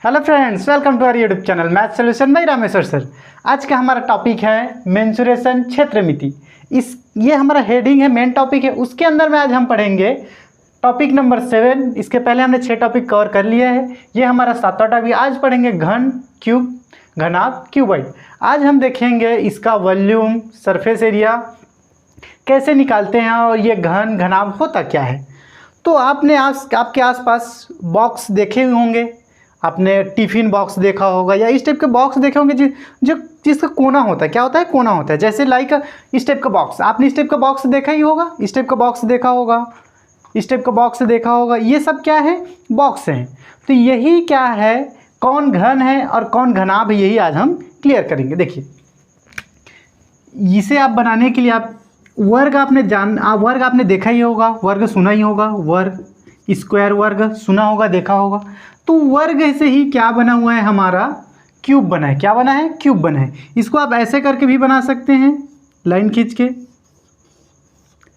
Hello friends, welcome to our YouTube channel math solution by Rameshwar sir. आज का हमारा topic है मेंसुरेशन क्षेत्रमिति। ये हमारा हेडिंग है, मेन टॉपिक है। उसके अंदर में आज हम पढ़ेंगे टॉपिक नंबर 7। इसके पहले हमने 6 टॉपिक कवर कर लिया है। ये हमारा 7वां टॉपिक। आज पढ़ेंगे घन, क्यूब, घनाभ, क्यूबॉइड। आज हम देखेंगे इसका वॉल्यूम, सरफेस एरिया कैसे निकालते हैं और ये घन घनाभ होता क्या है। तो आपने आपके आसपास बॉक्स देखे हुए होंगे, आपने टिफ़िन बॉक्स देखा होगा या इस टाइप के बॉक्स देखे होंगे जिसका कोना होता है। क्या होता है? कोना होता है। जैसे लाइक इस टाइप का बॉक्स, आपने इस टाइप का बॉक्स देखा ही होगा, इस टाइप का बॉक्स देखा होगा, इस टाइप का बॉक्स देखा होगा। ये सब क्या है? बॉक्स हैं। तो यही क्या है, कौन घन है और कौन घनाभ है, यही आज हम क्लियर करेंगे। देखिए, इसे आप बनाने के लिए आप वर्ग आपने देखा ही होगा, वर्ग सुना ही होगा, वर्ग, स्क्वायर वर्ग सुना होगा, देखा होगा। तो वर्ग से ही क्या बना हुआ है, हमारा क्यूब बना है। क्या बना है? क्यूब बना है। इसको आप ऐसे करके भी बना सकते हैं, लाइन खींच के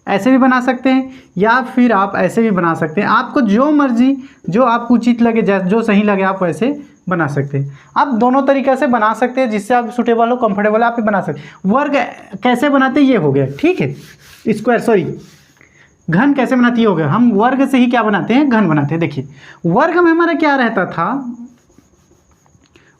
ऐसे भी बना सकते हैं, या फिर आप ऐसे भी बना सकते हैं। आपको जो मर्जी, जो आपको उचित लगे, जो सही लगे, आप वैसे बना सकते हैं। आप दोनों तरीक़े से बना सकते हैं, जिससे आप सूटेबल हो, कंफर्टेबल आप भी बना सकते हैं। वर्ग कैसे बनाते हैं ये हो गया, ठीक है। घन कैसे बनाती हो गया। हम वर्ग से ही क्या बनाते हैं? घन बनाते हैं। देखिए, वर्ग में हमारा क्या रहता था?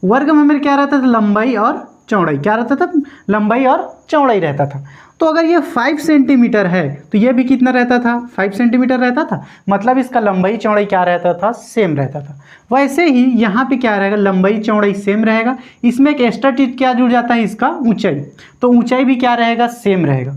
वर्ग में हमारा क्या रहता था? लंबाई और चौड़ाई। क्या रहता था? लंबाई और चौड़ाई रहता था। तो अगर ये 5 सेंटीमीटर है तो ये भी कितना रहता था? 5 सेंटीमीटर रहता था। मतलब इसका लंबाई चौड़ाई क्या रहता था? सेम रहता था। वैसे ही यहाँ पे क्या रहेगा? लंबाई चौड़ाई सेम रहेगा। इसमें एक एक्स्ट्रा चीज क्या जुड़ जाता है? इसका ऊंचाई। तो ऊंचाई भी क्या रहेगा? सेम रहेगा।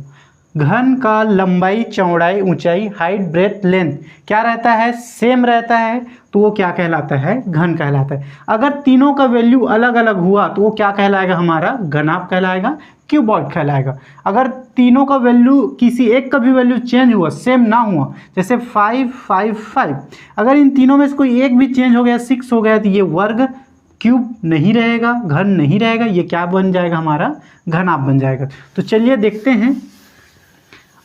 घन का लंबाई, चौड़ाई, ऊंचाई, हाइट, ब्रेथ, लेंथ क्या रहता है? सेम रहता है। तो वो क्या कहलाता है? घन कहलाता है। अगर तीनों का वैल्यू अलग अलग हुआ तो वो क्या कहलाएगा? हमारा घनाभ कहलाएगा, क्यूबॉइड कहलाएगा। अगर तीनों का वैल्यू, किसी एक का भी वैल्यू चेंज हुआ, सेम ना हुआ, जैसे 5, 5, 5, अगर इन तीनों में से कोई एक भी चेंज हो गया, 6 हो गया, तो ये वर्ग, क्यूब नहीं रहेगा, घन नहीं रहेगा। ये क्या बन जाएगा? हमारा घनाभ बन जाएगा। तो चलिए देखते हैं।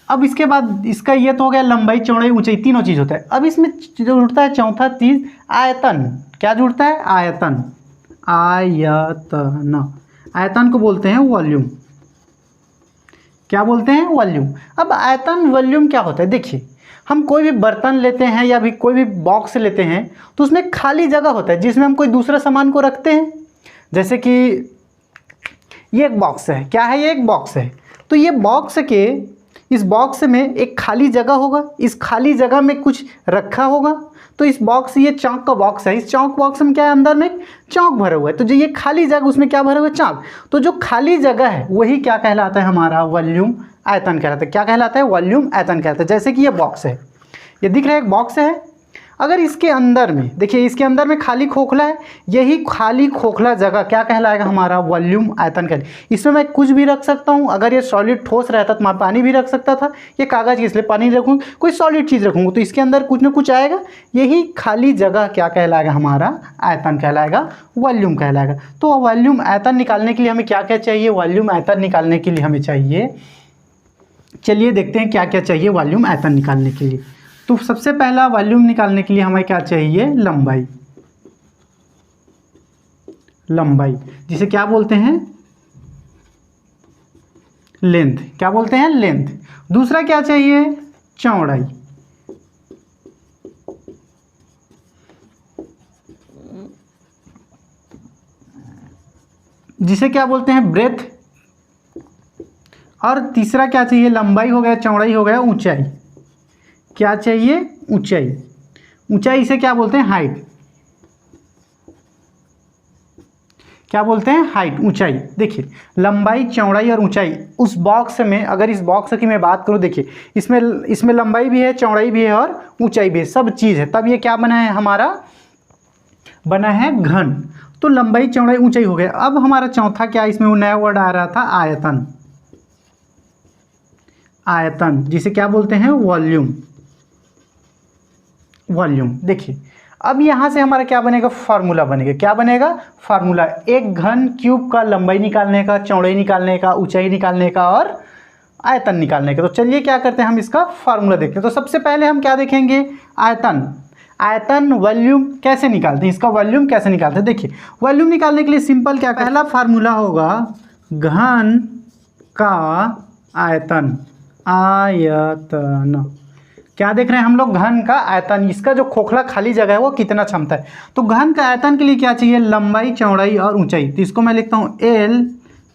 अब इसके बाद इसका ये तो हो गया लंबाई, चौड़ाई, ऊंचाई, तीनों चीज़ होता है। अब इसमें जुड़ता है चौथा चीज, आयतन। क्या जुड़ता है? आयतन। आयतन को बोलते हैं वॉल्यूम। क्या बोलते हैं? वॉल्यूम। अब आयतन, वॉल्यूम क्या होता है? देखिए, हम कोई भी बर्तन लेते हैं या भी कोई भी बॉक्स लेते हैं तो उसमें खाली जगह होता है जिसमें हम कोई दूसरा सामान को रखते हैं। जैसे कि ये एक बॉक्स है। क्या है? ये एक बॉक्स है। तो ये बॉक्स के, इस बॉक्स में एक खाली जगह होगा, इस खाली जगह में कुछ रखा होगा। तो इस बॉक्स, ये चाक का बॉक्स है, इस चाक बॉक्स में क्या है? अंदर में चाक भरा हुआ है। तो जो ये खाली जगह, उसमें क्या भरा हुआ है? चाक। तो जो खाली जगह है वही क्या कहलाता है? हमारा वॉल्यूम, आयतन कहलाता है। क्या कहलाता है? वॉल्यूम, आयतन कहलाता है। जैसे कि ये बॉक्स है, ये दिख रहा है, एक बॉक्स है। अगर इसके अंदर में देखिए, इसके अंदर में खाली खोखला है, यही खाली खोखला जगह क्या कहलाएगा? हमारा वॉल्यूम, आयतन कहलाएगा। इसमें मैं कुछ भी रख सकता हूँ। अगर ये सॉलिड ठोस रहता तो मैं पानी भी रख सकता था। ये कागज़ की, इसलिए पानी रखूँगा, कोई सॉलिड चीज़ रखूँगा तो इसके अंदर कुछ ना कुछ आएगा। यही खाली जगह क्या कहलाएगा? हमारा आयतन कहलाएगा, वॉल्यूम कहलाएगा। तो वॉल्यूम, आयतन निकालने के लिए हमें क्या क्या चाहिए? वॉल्यूम, आयतन निकालने के लिए हमें चाहिए, चलिए देखते हैं क्या क्या चाहिए वॉल्यूम, आयतन निकालने के लिए। तो सबसे पहला वॉल्यूम निकालने के लिए हमें क्या चाहिए? लंबाई। लंबाई जिसे क्या बोलते हैं? लेंथ। क्या बोलते हैं? लेंथ। दूसरा क्या चाहिए? चौड़ाई। जिसे क्या बोलते हैं? ब्रेथ। और तीसरा क्या चाहिए? लंबाई हो गया, चौड़ाई हो गया, ऊंचाई। क्या चाहिए? ऊंचाई। ऊंचाई इसे क्या बोलते हैं? हाइट। क्या बोलते हैं? हाइट, ऊंचाई। देखिए, लंबाई, चौड़ाई और ऊंचाई उस बॉक्स में, अगर इस बॉक्स की मैं बात करूं, देखिए इसमें लंबाई भी है, चौड़ाई भी है और ऊंचाई भी है, सब चीज़ है। तब ये क्या बना है? हमारा बना है घन। तो लंबाई, चौड़ाई, ऊंचाई हो गया। अब हमारा चौथा क्या, इसमें वो नया वर्ड आ रहा था, आयतन। आयतन जिसे क्या बोलते हैं? वॉल्यूम। वॉल्यूम। देखिए, अब यहाँ से हमारा क्या बनेगा? फार्मूला बनेगा। क्या बनेगा? फार्मूला। एक घन क्यूब का लंबाई निकालने का, चौड़ाई निकालने का, ऊंचाई निकालने का और आयतन निकालने का। तो चलिए क्या करते हैं, हम इसका फार्मूला देखते हैं। तो सबसे पहले हम क्या देखेंगे? आयतन। आयतन वॉल्यूम कैसे निकालते हैं, इसका वॉल्यूम कैसे निकालते हैं। देखिए वॉल्यूम निकालने के लिए सिंपल क्या, पहला फार्मूला होगा घन का आयतन, आयतन क्या देख रहे हैं हम लोग, घन का आयतन, इसका जो खोखला खाली जगह है वो कितना क्षमता है। तो घन का आयतन के लिए क्या चाहिए, लंबाई चौड़ाई और ऊंचाई। तो इसको मैं लिखता हूँ एल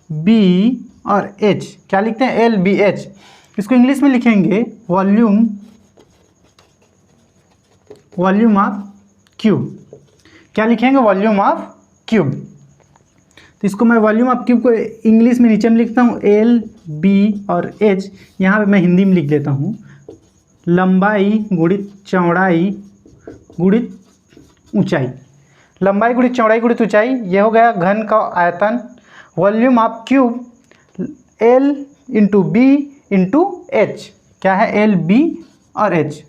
बी और एच, क्या लिखते हैं एल बी एच। इसको इंग्लिश में लिखेंगे वॉल्यूम, वॉल्यूम ऑफ क्यूब, क्या लिखेंगे वॉल्यूम ऑफ क्यूब। तो इसको मैं वॉल्यूम ऑफ क्यूब को इंग्लिश में नीचे में लिखता हूँ एल बी और एच, यहाँ पे मैं हिंदी में लिख देता हूँ लंबाई गुणित चौड़ाई गुणित ऊंचाई, लंबाई गुणित चौड़ाई गुणित ऊंचाई, ये हो गया घन का आयतन। Volume of cube L into B into H, क्या है एल बी और एच,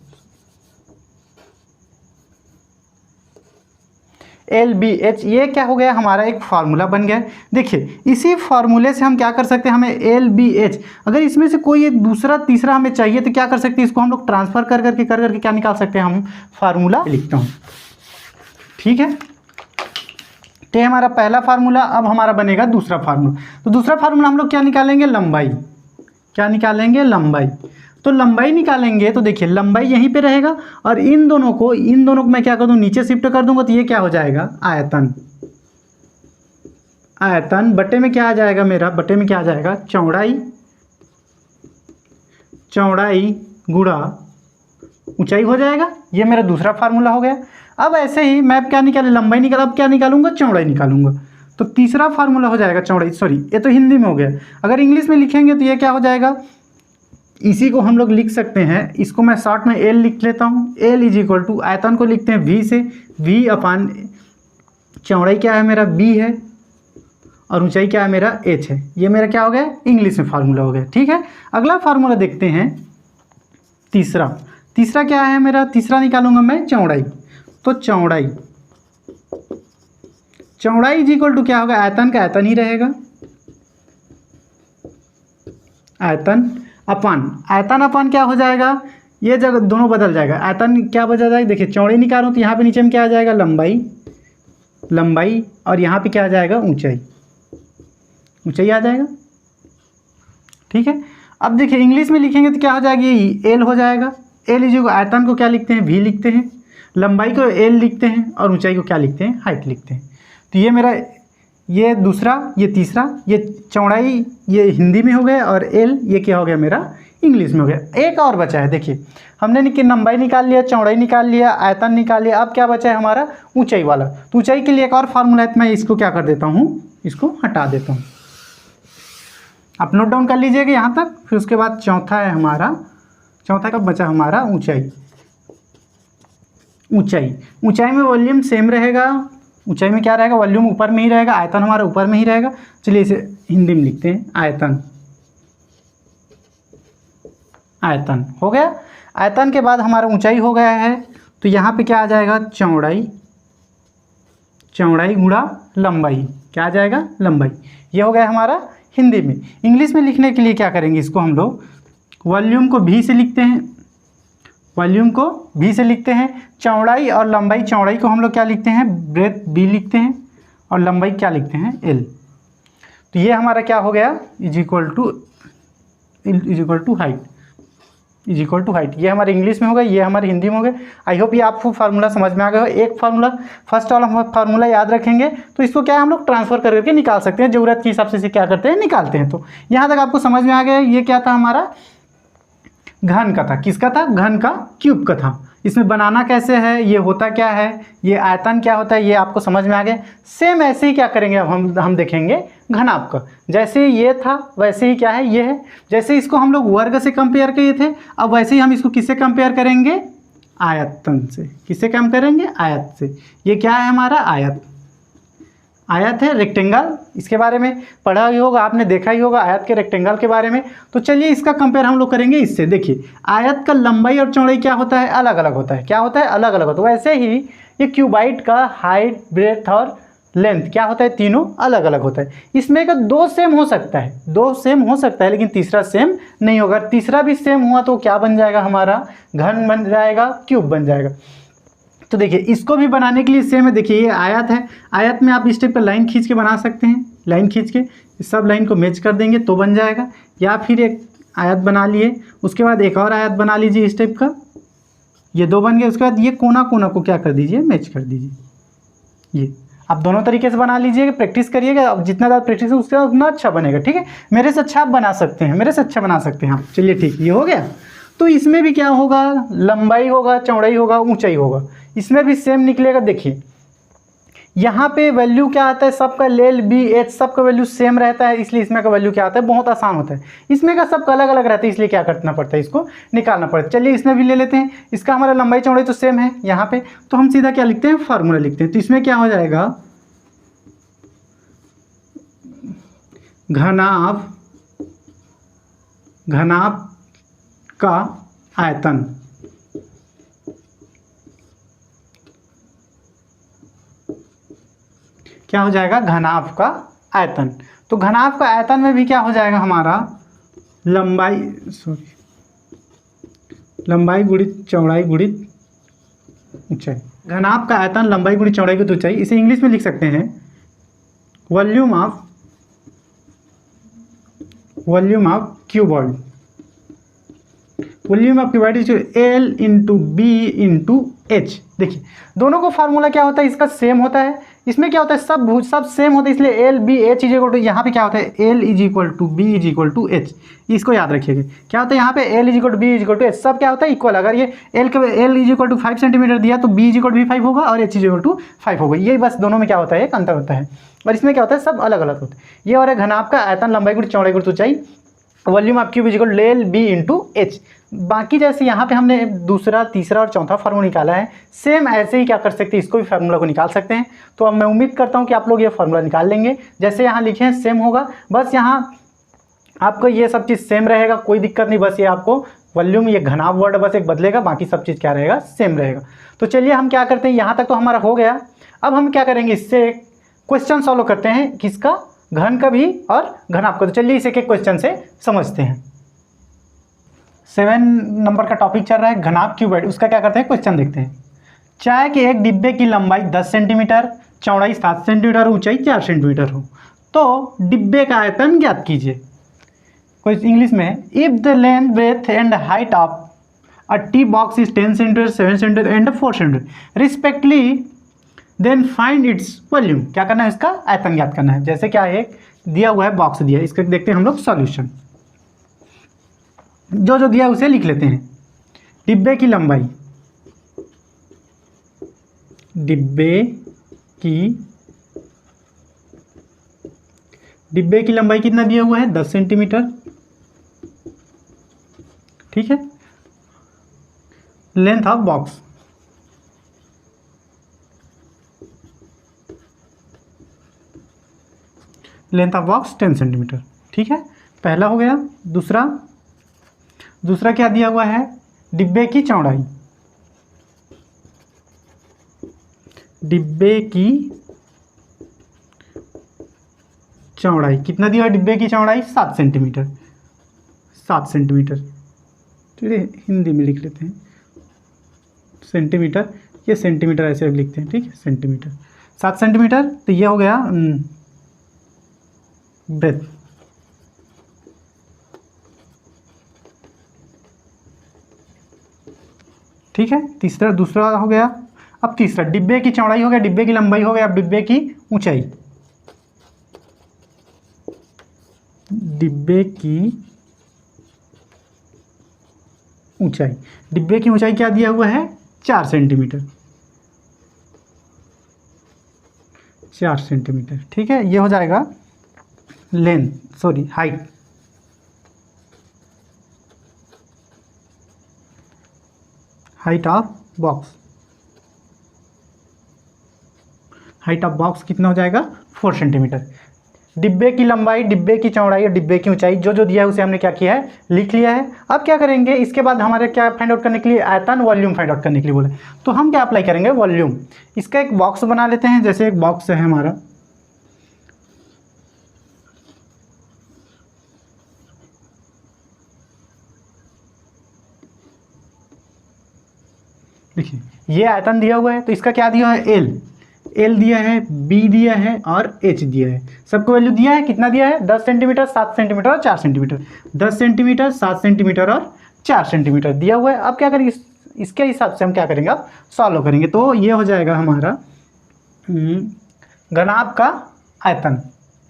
एल बी एच, ये क्या हो गया हमारा एक फार्मूला बन गया। देखिए इसी फार्मूले से हम क्या कर सकते हैं, हमें एल बी एच, अगर इसमें से कोई एक दूसरा तीसरा हमें चाहिए तो क्या कर सकते हैं, इसको हम लोग ट्रांसफर कर करके क्या निकाल सकते हैं, हम फार्मूला लिखता हूँ। ठीक है, तो हमारा पहला फार्मूला, अब हमारा बनेगा दूसरा फार्मूला। तो दूसरा फार्मूला हम लोग क्या निकालेंगे, लंबाई, क्या निकालेंगे लंबाई। तो लंबाई निकालेंगे तो देखिए लंबाई यहीं पे रहेगा और इन दोनों को मैं क्या कर दूँ, नीचे शिफ्ट कर दूंगा, तो ये क्या हो जाएगा आयतन, आयतन बटे में क्या आ जाएगा मेरा, बटे में क्या आ जाएगा चौड़ाई, चौड़ाई गुणा ऊंचाई हो जाएगा। ये मेरा दूसरा फार्मूला हो गया। अब ऐसे ही मैं क्या निकाले, लंबाई निकाला, अब क्या निकालूंगा, चौड़ाई निकालूंगा। तो तीसरा फार्मूला हो जाएगा चौड़ाई, सॉरी ये तो हिंदी में हो गया, अगर इंग्लिश में लिखेंगे तो ये क्या हो जाएगा, इसी को हम लोग लिख सकते हैं, इसको मैं शॉर्ट में एल लिख लेता हूँ। एल इज इक्वल टू, आयतन को लिखते हैं वी से, वी अपान चौड़ाई क्या है मेरा बी है और ऊंचाई क्या है मेरा एच है। ये मेरा क्या हो गया, इंग्लिश में फार्मूला हो गया। ठीक है, अगला फार्मूला देखते हैं तीसरा। तीसरा क्या है मेरा, तीसरा निकालूंगा मैं चौड़ाई। तो चौड़ाई, चौड़ाई इज इक्वल टू क्या होगा, आयतन का आयतन ही रहेगा, आयतन अपान, आयतन अपान क्या हो जाएगा, ये जगह दोनों बदल जाएगा, आयतन क्या बदल जाएगा, देखिए चौड़ाई निकालूँ तो यहाँ पे नीचे में क्या आ जाएगा लंबाई, लंबाई और यहाँ पे क्या आ जाएगा ऊंचाई, ऊंचाई आ जाएगा। ठीक है, अब देखिए इंग्लिश में लिखेंगे तो क्या हो जाएगा, ये एल हो जाएगा। एल इज इक्वल, आयतन को क्या लिखते हैं वी लिखते हैं, लंबाई को एल लिखते हैं और ऊंचाई को क्या लिखते हैं हाइट लिखते हैं। तो ये मेरा, ये दूसरा, ये तीसरा, ये चौड़ाई ये हिंदी में हो गया और एल ये क्या हो गया मेरा इंग्लिश में हो गया। एक और बचा है, देखिए हमने कि लंबाई निकाल लिया, चौड़ाई निकाल लिया, आयतन निकाल लिया, अब क्या बचा है हमारा ऊंचाई वाला। तो ऊंचाई के लिए एक और फार्मूला है, तो मैं इसको क्या कर देता हूँ, इसको हटा देता हूँ। आप नोट डाउन कर लीजिएगा यहाँ तक। फिर उसके बाद चौथा है हमारा, चौथा कब बचा हमारा ऊंचाई। ऊंचाई, ऊंचाई में वॉल्यूम सेम रहेगा, ऊंचाई में क्या रहेगा वॉल्यूम ऊपर में ही रहेगा, आयतन हमारा ऊपर में ही रहेगा। चलिए इसे हिंदी में लिखते हैं आयतन, आयतन हो गया। आयतन के बाद हमारा ऊंचाई हो गया है, तो यहाँ पे क्या आ जाएगा चौड़ाई, चौड़ाई गुणा लंबाई, क्या आ जाएगा लंबाई। ये हो गया हमारा हिंदी में। इंग्लिश में लिखने के लिए क्या करेंगे, इसको हम लोग वॉल्यूम को भी से लिखते हैं, वॉल्यूम को भी से लिखते हैं, चौड़ाई और लंबाई, चौड़ाई को हम लोग क्या लिखते हैं ब्रेथ बी लिखते हैं और लंबाई क्या लिखते हैं एल। तो ये हमारा क्या हो गया is equal to height, is equal to height. ये हमारे इंग्लिश में होगा, ये हमारे हिंदी में हो गए। आई होप ये आपको फार्मूला समझ में आ गया हो। एक फार्मूला, फर्स्ट वाला फार्मूला याद रखेंगे तो इसको क्या हम लोग ट्रांसफर करके निकाल सकते हैं, ज़रूरत के हिसाब से इसे क्या करते हैं निकालते हैं। तो यहाँ तक आपको समझ में आ गया। ये क्या था हमारा घन का था, किसका था घन का क्यूब का था। इसमें बनाना कैसे है, ये होता क्या है, ये आयतन क्या होता है, ये आपको समझ में आ गया। सेम ऐसे ही क्या करेंगे अब हम देखेंगे घनाभ का। जैसे ये था वैसे ही क्या है ये है। जैसे इसको हम लोग वर्ग से कंपेयर किए थे, अब वैसे ही हम इसको किससे कंपेयर करेंगे आयतन से। किससे कम करेंगे आयत से। ये क्या है हमारा आयत, आयत है रेक्टेंगल, इसके बारे में पढ़ा ही होगा आपने, देखा ही होगा आयत के रेक्टेंगल के बारे में। तो चलिए इसका कंपेयर हम लोग करेंगे इससे। देखिए आयत का लंबाई और चौड़ाई क्या होता है अलग अलग होता है, क्या होता है अलग अलग होता है। वैसे ही ये क्यूबाइट का हाइट ब्रेथ और लेंथ क्या होता है तीनों अलग अलग होता है। इसमें का दो सेम हो सकता है, दो सेम हो सकता है, लेकिन तीसरा सेम नहीं होगा। तीसरा भी सेम हुआ तो क्या बन जाएगा हमारा घन बन जाएगा, क्यूब बन जाएगा। तो देखिए इसको भी बनाने के लिए सेम है। देखिए ये आयत है, आयत में आप इस टाइप का लाइन खींच के बना सकते हैं, लाइन खींच के सब लाइन को मैच कर देंगे तो बन जाएगा। या फिर एक आयत बना लिए, उसके बाद एक और आयत बना लीजिए इस टाइप का, ये दो बन गए। उसके बाद ये कोना कोना को क्या कर दीजिए, मैच कर दीजिए। ये आप दोनों तरीके से बना लीजिएगा, प्रैक्टिस करिएगा। अब जितना ज़्यादा प्रैक्टिस है उसके बाद उतना अच्छा बनेगा। ठीक है, मेरे से अच्छा आप बना सकते हैं, मेरे से अच्छा बना सकते हैं आप। चलिए ठीक, ये हो गया। तो इसमें भी क्या होगा, लंबाई होगा, चौड़ाई होगा, ऊंचाई होगा, इसमें भी सेम निकलेगा। देखिए यहाँ पे वैल्यू क्या आता है, सबका लेल बी एच सबका वैल्यू सेम रहता है, इसलिए इसमें का वैल्यू क्या आता है, बहुत आसान होता है। इसमें का सबका अलग अलग रहता है, इसलिए क्या करना पड़ता है, इसको निकालना पड़ता है। चलिए इसमें भी ले लेते हैं, इसका हमारा लंबाई चौड़ाई तो सेम है यहाँ पे, तो हम सीधा क्या लिखते हैं, फार्मूला लिखते हैं। तो इसमें क्या हो जाएगा, घनाभ का आयतन क्या हो जाएगा, घनाभ का आयतन। तो घनाभ का आयतन में भी क्या हो जाएगा हमारा, लंबाई गुणित चौड़ाई गुणित ऊंचाई। घनाभ का आयतन लंबाई गुणित चौड़ाई गुणित ऊंचाई, इसे इंग्लिश में लिख सकते हैं volume of cuboid. Volume of cuboid is L into B into H. देखिए दोनों को फार्मूला क्या होता है, इसका सेम होता है। इसमें क्या होता है, सब सेम होता है, इसलिए L B H is equal to, यहाँ पे क्या होता है, L is equal to B is equal to H. इसको याद रखिएगा, क्या होता है यहाँ पे L is equal to B is equal to H, सब क्या होता है इक्वल। अगर ये L is equal to 5 centimetre दिया तो बी इज इक्वल टू भी 5 होगा और एच इज इक्वल टू 5 होगा। ये बस दोनों में क्या होता है, एक अंतर होता है। और इसमें क्या होता है, सब अलग अलग होते हैं। ये और घनाभ का आयतन लंबाई गुणित चौड़ाई गुणित ऊंचाई, volume of cube is equal to L B into H. बाकी जैसे यहाँ पे हमने दूसरा, तीसरा और चौथा फार्मूला निकाला है, सेम ऐसे ही क्या कर सकते हैं, इसको भी फार्मूला को निकाल सकते हैं। तो अब मैं उम्मीद करता हूँ कि आप लोग ये फार्मूला निकाल लेंगे। जैसे यहाँ लिखे हैं सेम होगा, बस यहाँ आपको ये सब चीज़ सेम रहेगा, कोई दिक्कत नहीं। बस ये आपको वॉल्यूम, ये घनाभ वर्ड बस एक बदलेगा, बाकी सब चीज़ क्या रहेगा, सेम रहेगा। तो चलिए हम क्या करते हैं, यहाँ तक तो हमारा हो गया। अब हम क्या करेंगे, इससे क्वेश्चन सॉल्व करते हैं, किसका, घन का भी और घनाभ का। तो चलिए इसे एक क्वेश्चन से समझते हैं। 7 नंबर का टॉपिक चल रहा है घनाभ क्यूबॉइड, उसका क्या करते हैं, क्वेश्चन देखते हैं। चाय के एक डिब्बे की लंबाई 10 सेंटीमीटर, चौड़ाई 7 सेंटीमीटर, ऊंचाई 4 सेंटीमीटर हो, तो डिब्बे का आयतन ज्ञात कीजिए। कोई इंग्लिश में है, if the length breadth and height of a tea box is 10 centimetre, 7 centimetre and 4 centimetre respectively, then find its volume. क्या करना है, इसका आयतन ज्ञात करना है। जैसे क्या है, दिया हुआ है बॉक्स दिया है, इसका देखते हैं हम लोग सॉल्यूशन। जो जो दिया है उसे लिख लेते हैं। डिब्बे की लंबाई, डिब्बे की लंबाई कितना दिया हुआ है, 10 सेंटीमीटर। ठीक है, length of box, length of box 10 centimetre. ठीक है, पहला हो गया। दूसरा क्या दिया हुआ है, डिब्बे की चौड़ाई, डिब्बे की चौड़ाई कितना दिया है, डिब्बे की चौड़ाई 7 सेंटीमीटर, 7 सेंटीमीटर। चलिए हिंदी में लिख लेते हैं सेंटीमीटर, ये सेंटीमीटर ऐसे लिखते हैं। ठीक है, सेंटीमीटर 7 सेंटीमीटर। तो ये हो गया ब्रेथ। ठीक है, दूसरा हो गया। अब तीसरा, डिब्बे की चौड़ाई हो गया, डिब्बे की लंबाई हो गया, अब डिब्बे की ऊंचाई, डिब्बे की ऊंचाई क्या दिया हुआ है, 4 सेंटीमीटर, 4 सेंटीमीटर। ठीक है, ये हो जाएगा height of box. Height of box कितना हो जाएगा, 4 सेंटीमीटर। डिब्बे की लंबाई, डिब्बे की चौड़ाई और डिब्बे की ऊंचाई जो जो दिया है उसे हमने क्या किया है, लिख लिया है। अब क्या करेंगे, इसके बाद हमारे क्या फाइंड आउट करने के लिए, आयतन वॉल्यूम फाइंड आउट करने के लिए बोले, तो हम क्या अप्लाई करेंगे, वॉल्यूम। इसका एक बॉक्स बना लेते हैं। जैसे एक बॉक्स है हमारा, देखिए ये आयतन दिया हुआ है तो इसका क्या दिया है, एल दिया है, बी दिया है और एच दिया है। सबको वैल्यू दिया है, कितना दिया है, 10 सेंटीमीटर, 7 सेंटीमीटर और 4 सेंटीमीटर। 10 सेंटीमीटर, 7 सेंटीमीटर और 4 सेंटीमीटर दिया हुआ है। अब क्या करेंगे, इसके हिसाब से हम क्या करेंगे, अब सॉल्व करेंगे। तो ये हो जाएगा हमारा घनाभ का आयतन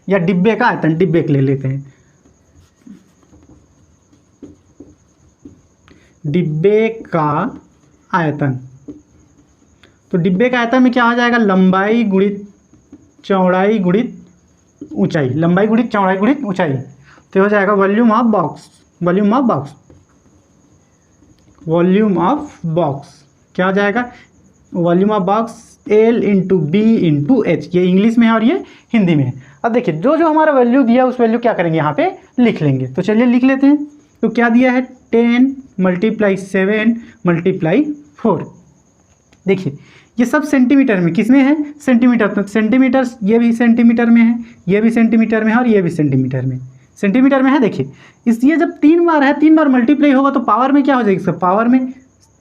या डिब्बे का आयतन, डिब्बे के ले लेते हैं, डिब्बे का आयतन। तो डिब्बे का आयतन में क्या हो जाएगा, लंबाई गुणित चौड़ाई गुणित ऊंचाई, लंबाई गुणित चौड़ाई गुणित ऊंचाई। तो हो जाएगा volume of box, volume of box, volume of box क्या हो जाएगा, volume of box L into B into H. ये इंग्लिश में है और ये हिंदी में है। अब देखिए जो जो हमारा वैल्यू दिया उस वैल्यू क्या करेंगे, यहाँ पे लिख लेंगे। तो चलिए लिख लेते हैं। तो क्या दिया है, 10 × 7 × 4। देखिए ये सब सेंटीमीटर में, किस में है, सेंटीमीटर। तो सेंटीमीटर, ये भी सेंटीमीटर में है, ये भी सेंटीमीटर में है और ये भी सेंटीमीटर में, सेंटीमीटर में है। देखिए इसलिए जब 3 बार है, 3 बार मल्टीप्लाई होगा तो पावर में क्या हो जाएगी, सब पावर में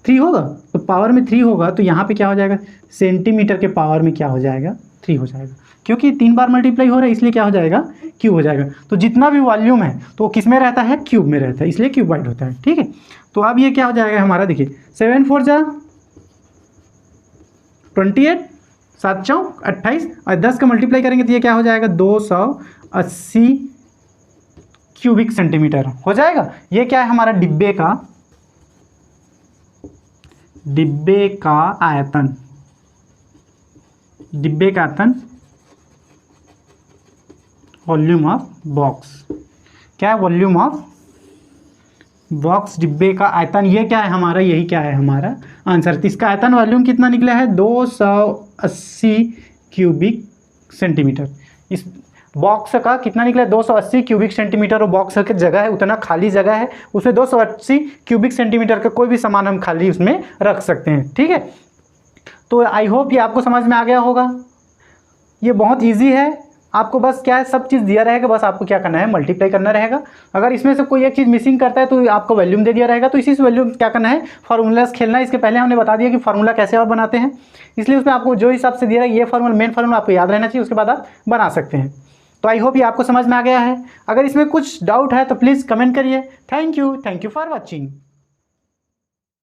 3 होगा। तो पावर में 3 होगा तो यहाँ पे क्या हो जाएगा, सेंटीमीटर के पावर में क्या हो जाएगा, 3 हो जाएगा। क्योंकि 3 बार मल्टीप्लाई हो रहा है इसलिए क्या हो जाएगा, क्यूब हो जाएगा। तो जितना भी वॉल्यूम है तो वो किस में रहता है, क्यूब में रहता है, इसलिए क्यूबाइड होता है। ठीक है, तो अब ये क्या हो जाएगा हमारा, देखिए 7 4 जा 28, 7 चौक 28 और 10 का मल्टीप्लाई करेंगे तो ये क्या हो जाएगा, 280 क्यूबिक सेंटीमीटर हो जाएगा। ये क्या है हमारा डिब्बे का आयतन, डिब्बे का आयतन, वॉल्यूम ऑफ बॉक्स। क्या है, वॉल्यूम ऑफ बॉक्स, डिब्बे का आयतन। ये क्या है हमारा, यही क्या है हमारा आंसर। तो इसका आयतन वॉल्यूम कितना निकला है, 280 क्यूबिक सेंटीमीटर। इस बॉक्स का कितना निकला है, 280 क्यूबिक सेंटीमीटर। और बॉक्स की जगह है, उतना खाली जगह है, उसमें 280 क्यूबिक सेंटीमीटर का कोई भी सामान हम खाली उसमें रख सकते हैं। ठीक है, तो आई होप ये आपको समझ में आ गया होगा। ये बहुत ईजी है, आपको बस क्या है, सब चीज़ दिया रहेगा, बस आपको क्या करना है, मल्टीप्लाई करना रहेगा। अगर इसमें से कोई एक चीज़ मिसिंग करता है तो आपको वैल्यूम दे दिया रहेगा, तो इसी से वैल्यूम क्या करना है, फार्मूलाज खेलना है। इसके पहले हमने बता दिया कि फार्मूला कैसे और बनाते हैं, इसलिए उसमें आपको जो हिसाब से दिया है ये फार्मूला, मेन फार्मूला आपको याद रहना चाहिए, उसके बाद आप बना सकते हैं। तो आई होप ये आपको समझ में आ गया है। अगर इसमें कुछ डाउट है तो प्लीज़ कमेंट करिए। Thank you for watching.